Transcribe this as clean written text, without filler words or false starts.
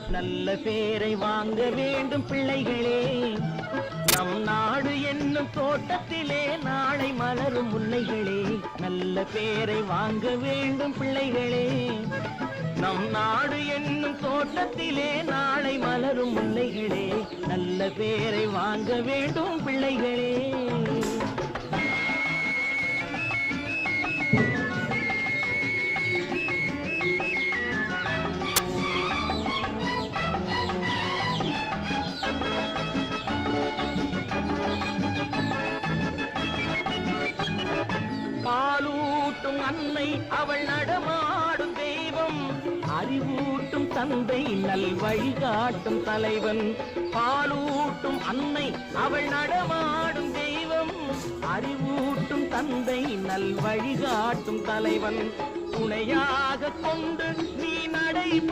நல்ல பேரை வாங்க வேண்டும் பிள்ளைகளே. நம் நாடு என்னும் தோட்டத்திலே நாளை மலரும் முல்லைகளே. நல்ல பேரை வாங்க வேண்டும் பிள்ளைகளே. நம் நாடு என்னும் தோட்டத்திலே நாளை மலரும் முல்லைகளே. நல்ல பேரை வாங்க வேண்டும் பிள்ளைகளே. பாலூட்டும் அன்னை அவள் நடமாடும் தெய்வம். அறிவூட்டும் தந்தை நல் வழிகாட்டும் தலைவன். பாலூட்டும் அன்னை அவள் நடமாடும் தெய்வம். அறிவூட்டும் தந்தை நல் வழிகாட்டும் தலைவன். துணையாக கொண்டு நீ நடை